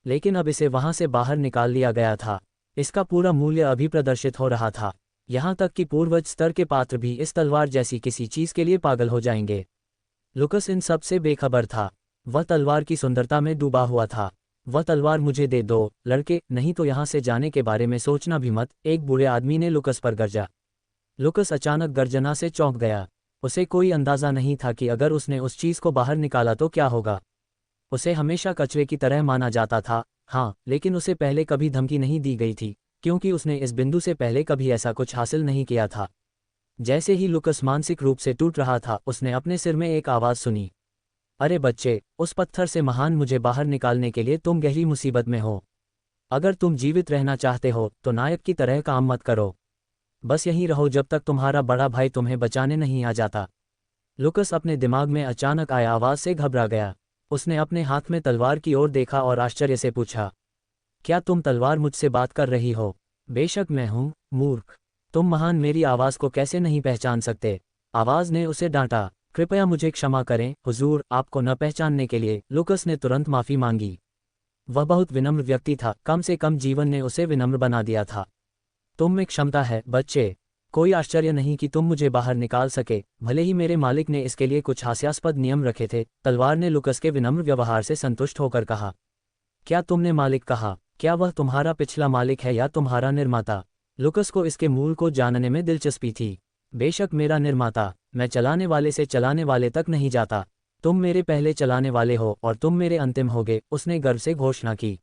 लेकिन अब इसे वहां से बाहर निकाल लिया गया था। इसका पूरा मूल्य अभी प्रदर्शित हो रहा था। यहाँ तक कि पूर्वज स्तर के पात्र भी इस तलवार जैसी किसी चीज के लिए पागल हो जाएंगे। लुकस इन सब से बेखबर था। वह तलवार की सुंदरता में डूबा हुआ था। वह तलवार मुझे दे दो, लड़के, नहीं तो यहाँ से जाने के बारे में सोचना भी मत, एक बूढ़े आदमी ने लुकस पर गरजा। लुकस अचानक गर्जना से चौंक गया। उसे कोई अंदाजा नहीं था कि अगर उसने उस चीज को बाहर निकाला तो क्या होगा। उसे हमेशा कचरे की तरह माना जाता था, हाँ, लेकिन उसे पहले कभी धमकी नहीं दी गई थी, क्योंकि उसने इस बिंदु से पहले कभी ऐसा कुछ हासिल नहीं किया था। जैसे ही लुकस मानसिक रूप से टूट रहा था, उसने अपने सिर में एक आवाज सुनी। अरे बच्चे, उस पत्थर से महान मुझे बाहर निकालने के लिए तुम गहरी मुसीबत में हो। अगर तुम जीवित रहना चाहते हो तो नायक की तरह काम मत करो। बस यहीं रहो जब तक तुम्हारा बड़ा भाई तुम्हें बचाने नहीं आ जाता। लुकस अपने दिमाग में अचानक आए आवाज से घबरा गया। उसने अपने हाथ में तलवार की ओर देखा और आश्चर्य से पूछा, क्या तुम तलवार मुझसे बात कर रही हो? बेशक मैं हूँ, मूर्ख। तुम महान मेरी आवाज को कैसे नहीं पहचान सकते? आवाज ने उसे डांटा। कृपया मुझे क्षमा करें हुजूर, आपको न पहचानने के लिए। लुकस ने तुरंत माफी मांगी। वह बहुत विनम्र व्यक्ति था, कम से कम जीवन ने उसे विनम्र बना दिया था। तुम में क्षमता है बच्चे, कोई आश्चर्य नहीं कि तुम मुझे बाहर निकाल सके, भले ही मेरे मालिक ने इसके लिए कुछ हास्यास्पद नियम रखे थे। तलवार ने लुकस के विनम्र व्यवहार से संतुष्ट होकर कहा, क्या तुमने मालिक कहा? क्या वह तुम्हारा पिछला मालिक है या तुम्हारा निर्माता? लुकस को इसके मूल को जानने में दिलचस्पी थी। बेशक मेरा निर्माता, मैं चलाने वाले से चलाने वाले तक नहीं जाता। तुम मेरे पहले चलाने वाले हो और तुम मेरे अंतिम होगे, उसने गर्व से घोषणा की।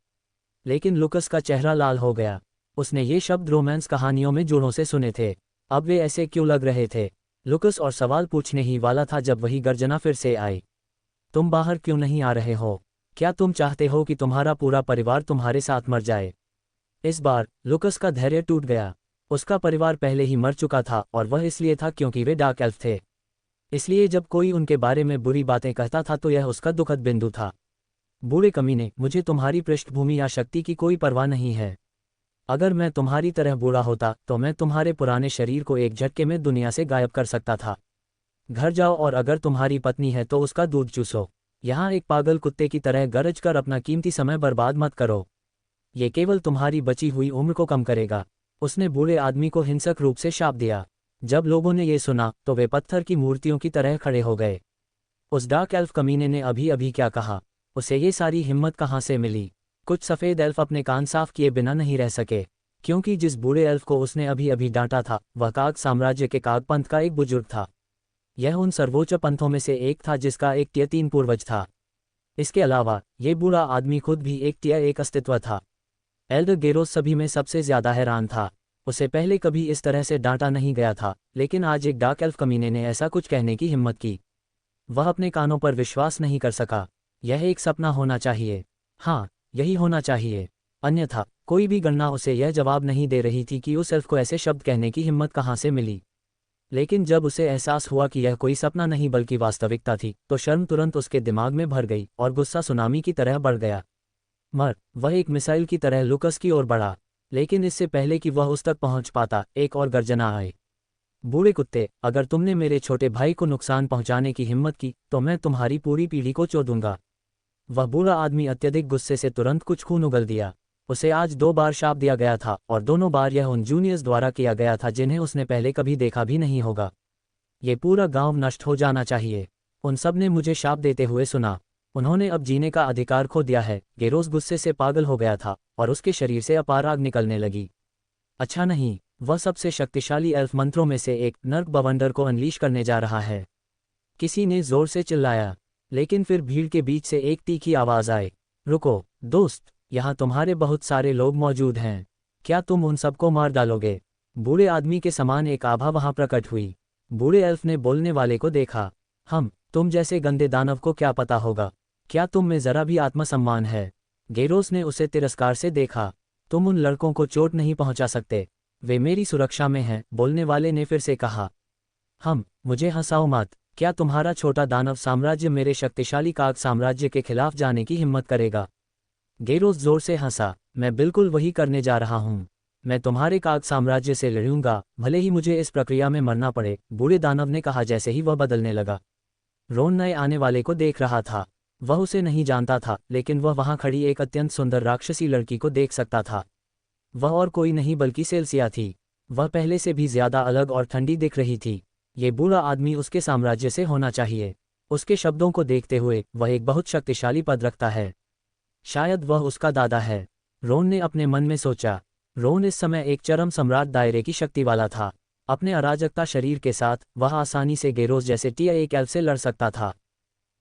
लेकिन लुकस का चेहरा लाल हो गया। उसने ये शब्द रोमांस कहानियों में जोड़ों से सुने थे, अब वे ऐसे क्यों लग रहे थे? लुकस और सवाल पूछने ही वाला था जब वही गर्जना फिर से आई। तुम बाहर क्यों नहीं आ रहे हो? क्या तुम चाहते हो कि तुम्हारा पूरा परिवार तुम्हारे साथ मर जाए? इस बार लुकस का धैर्य टूट गया। उसका परिवार पहले ही मर चुका था और वह इसलिए था क्योंकि वे डार्क एल्फ थे। इसलिए जब कोई उनके बारे में बुरी बातें कहता था तो यह उसका दुखद बिंदु था। बूढ़े कमीने, मुझे तुम्हारी पृष्ठभूमि या शक्ति की कोई परवाह नहीं है। अगर मैं तुम्हारी तरह बूढ़ा होता तो मैं तुम्हारे पुराने शरीर को एक झटके में दुनिया से गायब कर सकता था। घर जाओ और अगर तुम्हारी पत्नी है तो उसका दूध चूसो। यहाँ एक पागल कुत्ते की तरह गरज कर अपना कीमती समय बर्बाद मत करो। ये केवल तुम्हारी बची हुई उम्र को कम करेगा। उसने बूढ़े आदमी को हिंसक रूप से शाप दिया। जब लोगों ने ये सुना तो वे पत्थर की मूर्तियों की तरह खड़े हो गए। उस डार्क एल्फ कमीने ने अभी अभी क्या कहा? उसे ये सारी हिम्मत कहाँ से मिली? कुछ सफ़ेद एल्फ अपने कान साफ किए बिना नहीं रह सके, क्योंकि जिस बूढ़े एल्फ को उसने अभी अभी डांटा था वह काग साम्राज्य के काग पंथ का एक बुजुर्ग था। यह उन सर्वोच्च पंथों में से एक था जिसका एक टिया 3 पूर्वज था। इसके अलावा ये बूढ़ा आदमी खुद भी एक टिया 1 अस्तित्व था। एल्डर गेरोस सभी में सबसे ज्यादा हैरान था। उसे पहले कभी इस तरह से डांटा नहीं गया था, लेकिन आज एक डार्क एल्फ कमीने ने ऐसा कुछ कहने की हिम्मत की। वह अपने कानों पर विश्वास नहीं कर सका। यह एक सपना होना चाहिए। हाँ, यही होना चाहिए। अन्यथा कोई भी गणना उसे यह जवाब नहीं दे रही थी कि उस एल्फ को ऐसे शब्द कहने की हिम्मत कहाँ से मिली। लेकिन जब उसे एहसास हुआ कि यह कोई सपना नहीं बल्कि वास्तविकता थी तो शर्म तुरंत उसके दिमाग में भर गई और गुस्सा सुनामी की तरह बढ़ गया। वह एक मिसाइल की तरह लुकस की ओर बढ़ा, लेकिन इससे पहले कि वह उस तक पहुंच पाता एक और गर्जना आई। बूढ़े कुत्ते, अगर तुमने मेरे छोटे भाई को नुकसान पहुंचाने की हिम्मत की तो मैं तुम्हारी पूरी पीढ़ी को चो दूंगा। वह बूढ़ा आदमी अत्यधिक गुस्से से तुरंत कुछ खून उगल दिया। उसे आज 2 बार शाप दिया गया था और दोनों बार यह उन जूनियर्स द्वारा किया गया था जिन्हें उसने पहले कभी देखा भी नहीं होगा। ये पूरा गांव नष्ट हो जाना चाहिए। उन सब ने मुझे शाप देते हुए सुना। उन्होंने अब जीने का अधिकार खो दिया है। गेरोस गुस्से से पागल हो गया था और उसके शरीर से अपार आग निकलने लगी। अच्छा नहीं, वह सबसे शक्तिशाली एल्फ मंत्रों में से एक नर्क बवंडर को अनलीश करने जा रहा है। किसी ने जोर से चिल्लाया, लेकिन फिर भीड़ के बीच से एक तीखी आवाज आई, रुको दोस्त, यहाँ तुम्हारे बहुत सारे लोग मौजूद हैं। क्या तुम उन सबको मार डालोगे? बूढ़े आदमी के समान एक आभा वहां प्रकट हुई। बूढ़े एल्फ ने बोलने वाले को देखा। तुम जैसे गंदे दानव को क्या पता होगा? क्या तुम में जरा भी आत्मसम्मान है? गेरोस ने उसे तिरस्कार से देखा। तुम उन लड़कों को चोट नहीं पहुंचा सकते, वे मेरी सुरक्षा में हैं। बोलने वाले ने फिर से कहा, मुझे हंसाओ मत। क्या तुम्हारा छोटा दानव साम्राज्य मेरे शक्तिशाली काग साम्राज्य के खिलाफ जाने की हिम्मत करेगा? गेरोस जोर से हंसा, मैं बिल्कुल वही करने जा रहा हूँ। मैं तुम्हारे काग साम्राज्य से लड़ूंगा, भले ही मुझे इस प्रक्रिया में मरना पड़े, बूढ़े दानव ने कहा जैसे ही वह बदलने लगा। रोन नए आने वाले को देख रहा था। वह उसे नहीं जानता था, लेकिन वह वहां खड़ी एक अत्यंत सुंदर राक्षसी लड़की को देख सकता था। वह और कोई नहीं बल्कि सेल्सिया थी। वह पहले से भी ज्यादा अलग और ठंडी दिख रही थी। ये बूढ़ा आदमी उसके साम्राज्य से होना चाहिए। उसके शब्दों को देखते हुए वह एक बहुत शक्तिशाली पद रखता है। शायद वह उसका दादा है, रोन ने अपने मन में सोचा। रोन इस समय एक चरम सम्राट दायरे की शक्ति वाला था। अपने अराजकता शरीर के साथ वह आसानी से गेरोस जैसे टिया एक एल्फ से लड़ सकता था,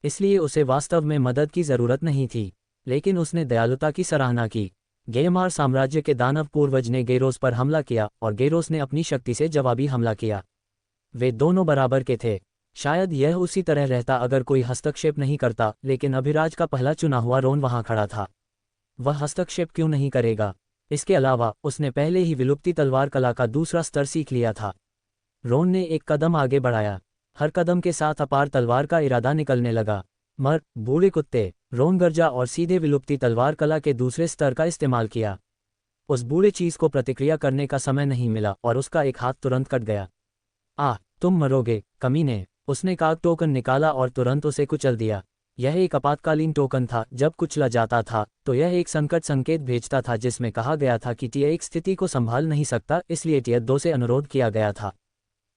इसलिए उसे वास्तव में मदद की जरूरत नहीं थी। लेकिन उसने दयालुता की सराहना की। गेमार साम्राज्य के दानव पूर्वज ने गेरोस पर हमला किया और गेरोस ने अपनी शक्ति से जवाबी हमला किया। वे दोनों बराबर के थे। शायद यह उसी तरह रहता अगर कोई हस्तक्षेप नहीं करता, लेकिन अभिराज का पहला चुना हुआ रोन वहां खड़ा था। वह हस्तक्षेप क्यों नहीं करेगा? इसके अलावा उसने पहले ही विलुप्ति तलवार कला का दूसरा स्तर सीख लिया था। रोन ने एक कदम आगे बढ़ाया। हर कदम के साथ अपार तलवार का इरादा निकलने लगा। मर, बूढ़े कुत्ते! रोन गरजा और सीधे विलुप्ति तलवार कला के दूसरे स्तर का इस्तेमाल किया। उस बूढ़े चीज को प्रतिक्रिया करने का समय नहीं मिला और उसका एक हाथ तुरंत कट गया। तुम मरोगे, कमीने! उसने काग टोकन निकाला और तुरंत उसे कुचल दिया। यह एक आपातकालीन टोकन था। जब कुचला जाता था तो यह एक संकट संकेत भेजता था जिसमें कहा गया था कि टिया एक स्थिति को संभाल नहीं सकता, इसलिए टिया 2 से अनुरोध किया गया था।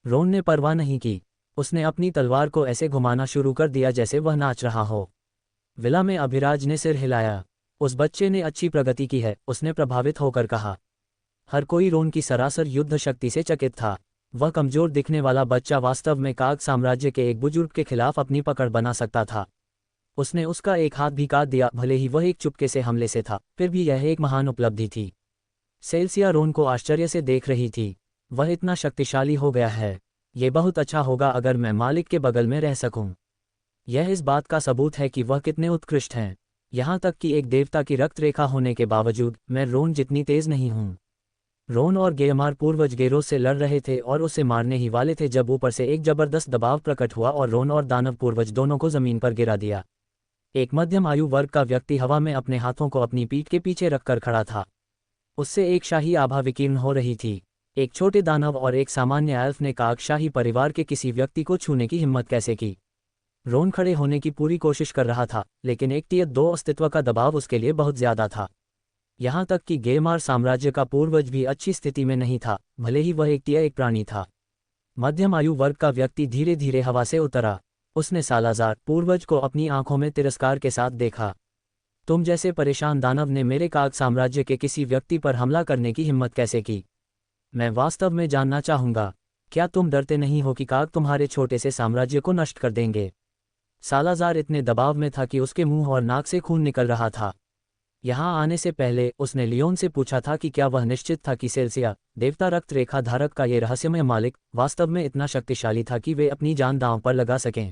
रोन ने परवाह नहीं की। उसने अपनी तलवार को ऐसे घुमाना शुरू कर दिया जैसे वह नाच रहा हो। विला में अभिराज ने सिर हिलाया। उस बच्चे ने अच्छी प्रगति की है, उसने प्रभावित होकर कहा। हर कोई रोन की सरासर युद्ध शक्ति से चकित था। वह कमजोर दिखने वाला बच्चा वास्तव में काग साम्राज्य के एक बुजुर्ग के खिलाफ अपनी पकड़ बना सकता था। उसने उसका एक हाथ भी काट दिया, भले ही वह एक चुपके से हमले से था, फिर भी यह एक महान उपलब्धि थी। सेल्सिया रोन को आश्चर्य से देख रही थी। वह इतना शक्तिशाली हो गया है। ये बहुत अच्छा होगा अगर मैं मालिक के बगल में रह सकूं। यह इस बात का सबूत है कि वह कितने उत्कृष्ट हैं। यहाँ तक कि एक देवता की रक्त रेखा होने के बावजूद मैं रोन जितनी तेज नहीं हूँ। रोन और गेमार पूर्वज गेरोस से लड़ रहे थे और उसे मारने ही वाले थे जब ऊपर से एक जबरदस्त दबाव प्रकट हुआ और रोन और दानव पूर्वज दोनों को जमीन पर गिरा दिया। एक मध्यम आयु वर्ग का व्यक्ति हवा में अपने हाथों को अपनी पीठ के पीछे रखकर खड़ा था। उससे एक शाही आभा विकीर्ण हो रही थी। एक छोटे दानव और एक सामान्य एल्फ ने काग शाही परिवार के किसी व्यक्ति को छूने की हिम्मत कैसे की? रोन खड़े होने की पूरी कोशिश कर रहा था, लेकिन एक टिया 2 अस्तित्व का दबाव उसके लिए बहुत ज्यादा था। यहाँ तक कि गेमार साम्राज्य का पूर्वज भी अच्छी स्थिति में नहीं था, भले ही वह एक टिया एक प्राणी था। मध्यम आयु वर्ग का व्यक्ति धीरे धीरे हवा से उतरा। उसने सालाजार पूर्वज को अपनी आंखों में तिरस्कार के साथ देखा। तुम जैसे परेशान दानव ने मेरे काग साम्राज्य के किसी व्यक्ति पर हमला करने की हिम्मत कैसे की? मैं वास्तव में जानना चाहूंगा, क्या तुम डरते नहीं हो कि काग तुम्हारे छोटे से साम्राज्य को नष्ट कर देंगे? सालाजार इतने दबाव में था कि उसके मुंह और नाक से खून निकल रहा था। यहाँ आने से पहले उसने लियोन से पूछा था कि क्या वह निश्चित था कि सेल्सिया, देवता रक्त रेखा धारक का ये रहस्यमय मालिक, वास्तव में इतना शक्तिशाली था कि वे अपनी जान दांव पर लगा सकें।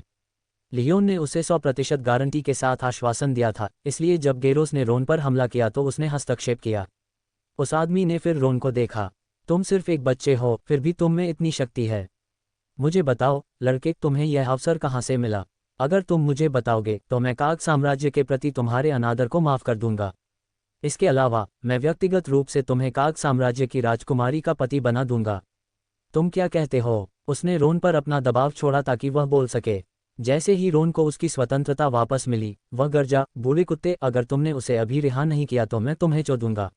लियोन ने उसे 100% गारंटी के साथ आश्वासन दिया था, इसलिए जब गेरोस ने रोन पर हमला किया तो उसने हस्तक्षेप किया। उस आदमी ने फिर रोन को देखा। तुम सिर्फ एक बच्चे हो, फिर भी तुम में इतनी शक्ति है। मुझे बताओ लड़के, तुम्हें यह अवसर कहाँ से मिला? अगर तुम मुझे बताओगे तो मैं काग साम्राज्य के प्रति तुम्हारे अनादर को माफ कर दूंगा। इसके अलावा मैं व्यक्तिगत रूप से तुम्हें काग साम्राज्य की राजकुमारी का पति बना दूंगा। तुम क्या कहते हो? उसने रोन पर अपना दबाव छोड़ा ताकि वह बोल सके। जैसे ही रोन को उसकी स्वतंत्रता वापस मिली, वह गरजा, बूढ़े कुत्ते, अगर तुमने उसे अभी रिहा नहीं किया तो मैं तुम्हें चो दूंगा।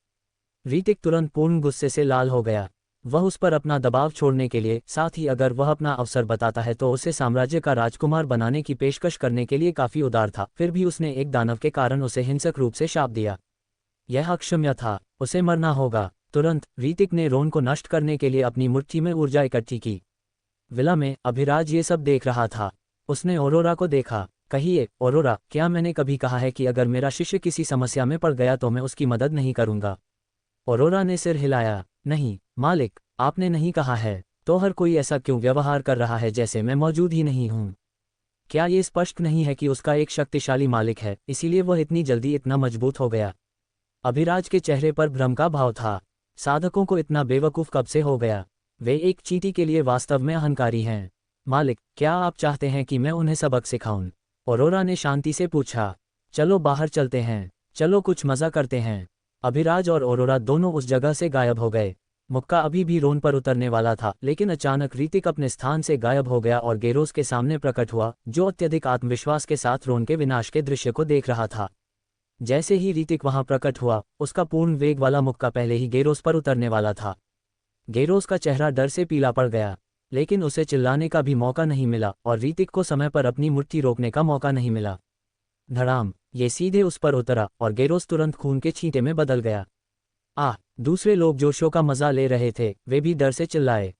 रीतिक तुरंत पूर्ण गुस्से से लाल हो गया। वह उस पर अपना दबाव छोड़ने के लिए, साथ ही अगर वह अपना अवसर बताता है तो उसे साम्राज्य का राजकुमार बनाने की पेशकश करने के लिए काफी उदार था। फिर भी उसने एक दानव के कारण उसे हिंसक रूप से शाप दिया। यह अक्षम्य था। उसे मरना होगा। तुरंत रीतिक ने रोन को नष्ट करने के लिए अपनी मुट्ठी में ऊर्जा इकट्ठी की। विला में अभिराज ये सब देख रहा था। उसने औरोरा को देखा। कहिए औरोरा, क्या मैंने कभी कहा है कि अगर मेरा शिष्य किसी समस्या में पड़ गया तो मैं उसकी मदद नहीं करूंगा? औरोरा ने सिर हिलाया। नहीं मालिक, आपने नहीं कहा है। तो हर कोई ऐसा क्यों व्यवहार कर रहा है जैसे मैं मौजूद ही नहीं हूँ? क्या ये स्पष्ट नहीं है कि उसका एक शक्तिशाली मालिक है, इसीलिए वह इतनी जल्दी इतना मजबूत हो गया? अभिराज के चेहरे पर भ्रम का भाव था। साधकों को इतना बेवकूफ कब से हो गया? वे एक चींटी के लिए वास्तव में अहंकारी हैं। मालिक, क्या आप चाहते हैं कि मैं उन्हें सबक सिखाऊं? औरोरा ने शांति से पूछा। चलो बाहर चलते हैं, चलो कुछ मजा करते हैं। अभिराज और औरोरा दोनों उस जगह से गायब हो गए। मुक्का अभी भी रोन पर उतरने वाला था, लेकिन अचानक रीतिक अपने स्थान से गायब हो गया और गेरोस के सामने प्रकट हुआ, जो अत्यधिक आत्मविश्वास के साथ रोन के विनाश के दृश्य को देख रहा था। जैसे ही रीतिक वहां प्रकट हुआ, उसका पूर्ण वेग वाला मुक्का पहले ही गेरोस पर उतरने वाला था। गेरोस का चेहरा डर से पीला पड़ गया, लेकिन उसे चिल्लाने का भी मौका नहीं मिला और रीतिक को समय पर अपनी मुट्ठी रोकने का मौका नहीं मिला। धड़ाम, ये सीधे उस पर उतरा और गेरोस तुरंत खून के छींटे में बदल गया। दूसरे लोग जो शो का मजा ले रहे थे वे भी डर से चिल्लाए।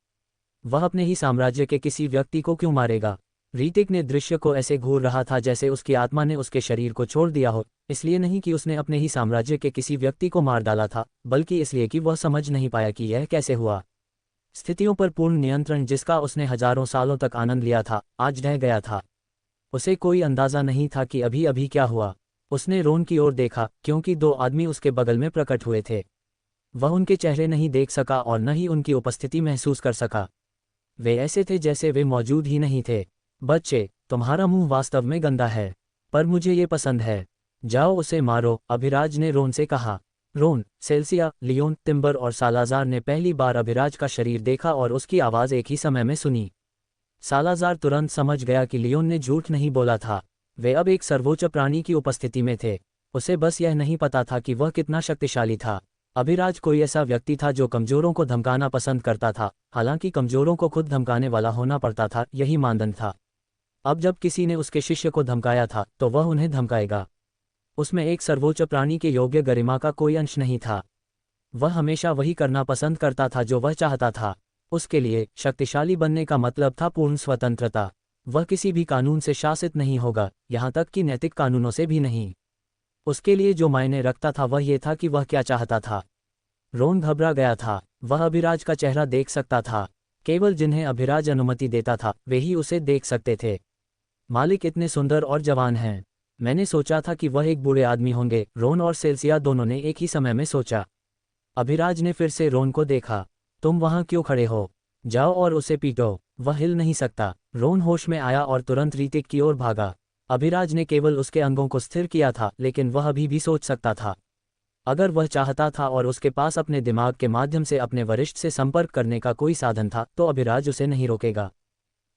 वह अपने ही साम्राज्य के किसी व्यक्ति को क्यों मारेगा? रीतिक ने दृश्य को ऐसे घूर रहा था जैसे उसकी आत्मा ने उसके शरीर को छोड़ दिया हो, इसलिए नहीं कि उसने अपने ही साम्राज्य के किसी व्यक्ति को मार डाला था, बल्कि इसलिए कि वह समझ नहीं पाया कि यह कैसे हुआ। स्थितियों पर पूर्ण नियंत्रण जिसका उसने हजारों सालों तक आनंद लिया था, आज ढह गया था। उसे कोई अंदाजा नहीं था कि अभी अभी क्या हुआ। उसने रोन की ओर देखा, क्योंकि दो आदमी उसके बगल में प्रकट हुए थे। वह उनके चेहरे नहीं देख सका और न ही उनकी उपस्थिति महसूस कर सका। वे ऐसे थे जैसे वे मौजूद ही नहीं थे। बच्चे, तुम्हारा मुंह वास्तव में गंदा है, पर मुझे ये पसंद है। जाओ उसे मारो, अभिराज ने रोन से कहा। रोन, सेल्सिया, लियोन, तिम्बर और सालाजार ने पहली बार अभिराज का शरीर देखा और उसकी आवाज़ एक ही समय में सुनी। सालाजार तुरंत समझ गया कि लियोन ने झूठ नहीं बोला था। वे अब एक सर्वोच्च प्राणी की उपस्थिति में थे। उसे बस यह नहीं पता था कि वह कितना शक्तिशाली था। अभिराज कोई ऐसा व्यक्ति था जो कमजोरों को धमकाना पसंद करता था, हालांकि कमजोरों को खुद धमकाने वाला होना पड़ता था, यही मानदंड था। अब जब किसी ने उसके शिष्य को धमकाया था तो वह उन्हें धमकाएगा। उसमें एक सर्वोच्च प्राणी के योग्य गरिमा का कोई अंश नहीं था। वह हमेशा वही करना पसंद करता था जो वह चाहता था। उसके लिए शक्तिशाली बनने का मतलब था पूर्ण स्वतंत्रता। वह किसी भी कानून से शासित नहीं होगा, यहाँ तक कि नैतिक कानूनों से भी नहीं। उसके लिए जो मायने रखता था वह ये था कि वह क्या चाहता था। रोन घबरा गया था। वह अभिराज का चेहरा देख सकता था। केवल जिन्हें अभिराज अनुमति देता था वे ही उसे देख सकते थे। मालिक इतने सुंदर और जवान हैं। मैंने सोचा था कि वह एक बुरे आदमी होंगे, रोन और सेल्सिया दोनों ने एक ही समय में सोचा। अभिराज ने फिर से रोन को देखा। तुम वहां क्यों खड़े हो? जाओ और उसे पीटो। वह हिल नहीं सकता। रोन होश में आया और तुरंत रीतिक की ओर भागा। अभिराज ने केवल उसके अंगों को स्थिर किया था, लेकिन वह अभी भी सोच सकता था। अगर वह चाहता था और उसके पास अपने दिमाग के माध्यम से अपने वरिष्ठ से संपर्क करने का कोई साधन था, तो अभिराज उसे नहीं रोकेगा।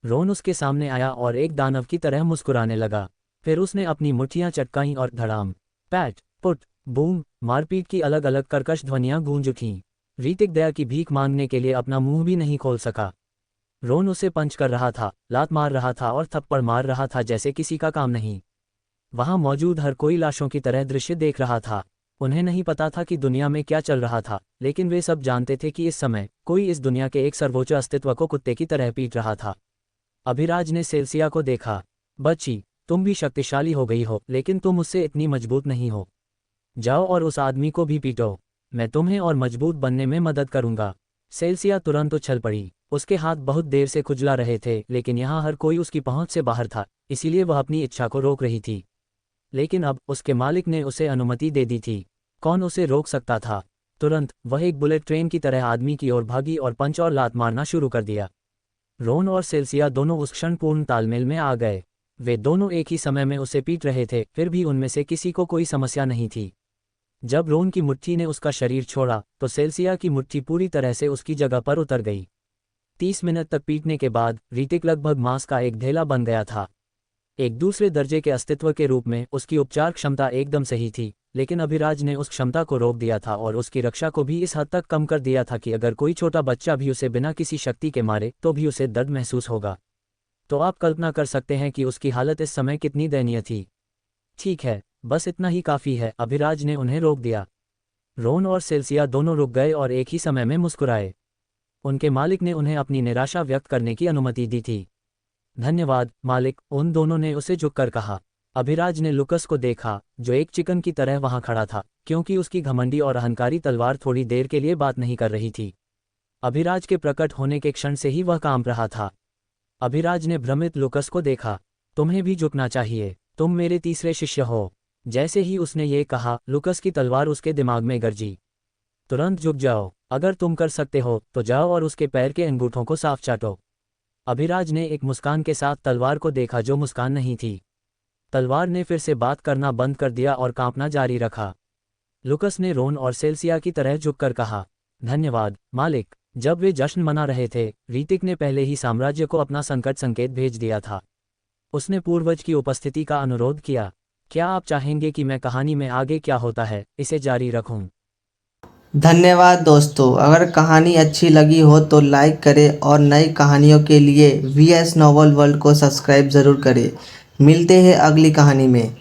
रोन उसके सामने आया और एक दानव की तरह मुस्कुराने लगा। फिर उसने अपनी मुट्ठियां चटकाईं और धड़ाम, पैट, पुट, बूम, मारपीट की अलग अलग कर्कश ध्वनियां गूंज उठीं। रीतिक दया की भीख मांगने के लिए अपना मुंह भी नहीं खोल सका। रोन उसे पंच कर रहा था, लात मार रहा था और थप्पड़ मार रहा था जैसे किसी का काम नहीं। वहां मौजूद हर कोई लाशों की तरह दृश्य देख रहा था। उन्हें नहीं पता था कि दुनिया में क्या चल रहा था, लेकिन वे सब जानते थे कि इस समय कोई इस दुनिया के एक सर्वोच्च अस्तित्व को कुत्ते की तरह पीट रहा था। अभिराज ने सेल्सिया को देखा। बच्ची, तुम भी शक्तिशाली हो गई हो, लेकिन तुम उससे इतनी मजबूत नहीं हो। जाओ और उस आदमी को भी पीटो। मैं तुम्हें और मजबूत बनने में मदद करूंगा। सेल्सिया तुरंत उछल पड़ी। उसके हाथ बहुत देर से खुजला रहे थे, लेकिन यहाँ हर कोई उसकी पहुंच से बाहर था, इसीलिए वह अपनी इच्छा को रोक रही थी। लेकिन अब उसके मालिक ने उसे अनुमति दे दी थी। कौन उसे रोक सकता था? तुरंत वह एक बुलेट ट्रेन की तरह आदमी की ओर भागी और पंच और लात मारना शुरू कर दिया। रोन और सेल्सिया दोनों उस क्षण पूर्ण तालमेल में आ गए। वे दोनों एक ही समय में उसे पीट रहे थे, फिर भी उनमें से किसी को कोई समस्या नहीं थी। जब रोन की मुट्ठी ने उसका शरीर छोड़ा तो सेल्सिया की मुट्ठी पूरी तरह से उसकी जगह पर उतर गई। 30 मिनट तक पीटने के बाद रीतिक लगभग मांस का एक ढेला बन गया था। एक दूसरे दर्जे के अस्तित्व के रूप में उसकी उपचार क्षमता एकदम सही थी, लेकिन अभिराज ने उस क्षमता को रोक दिया था और उसकी रक्षा को भी इस हद तक कम कर दिया था कि अगर कोई छोटा बच्चा भी उसे बिना किसी शक्ति के मारे तो भी उसे दर्द महसूस होगा। तो आप कल्पना कर सकते हैं कि उसकी हालत इस समय कितनी दयनीय थी। ठीक है, बस इतना ही काफ़ी है, अभिराज ने उन्हें रोक दिया। रोन और सेल्सिया दोनों रुक गए और एक ही समय में मुस्कुराए। उनके मालिक ने उन्हें अपनी निराशा व्यक्त करने की अनुमति दी थी। धन्यवाद मालिक, उन दोनों ने उसे झुककर कहा। अभिराज ने लुकस को देखा, जो एक चिकन की तरह वहां खड़ा था, क्योंकि उसकी घमंडी और अहंकारी तलवार थोड़ी देर के लिए बात नहीं कर रही थी। अभिराज के प्रकट होने के क्षण से ही वह कांप रहा था। अभिराज ने भ्रमित लुकस को देखा। तुम्हें भी झुकना चाहिए, तुम मेरे तीसरे शिष्य हो। जैसे ही उसने ये कहा, लुकस की तलवार उसके दिमाग में गरजी। तुरंत झुक जाओ, अगर तुम कर सकते हो तो जाओ और उसके पैर के अंगूठों को साफ चाटो। अभिराज ने एक मुस्कान के साथ तलवार को देखा जो मुस्कान नहीं थी। तलवार ने फिर से बात करना बंद कर दिया और कांपना जारी रखा। लुकस ने रोन और सेल्सिया की तरह झुककर कहा, धन्यवाद मालिक। जब वे जश्न मना रहे थे, रीतिक ने पहले ही साम्राज्य को अपना संकट संकेत भेज दिया था। उसने पूर्वज की उपस्थिति का अनुरोध किया। क्या आप चाहेंगे कि मैं कहानी में आगे क्या होता है इसे जारी रखूं? धन्यवाद दोस्तों। अगर कहानी अच्छी लगी हो तो लाइक करें और नई कहानियों के लिए वीएस नॉवल वर्ल्ड को सब्सक्राइब ज़रूर करें। मिलते हैं अगली कहानी में।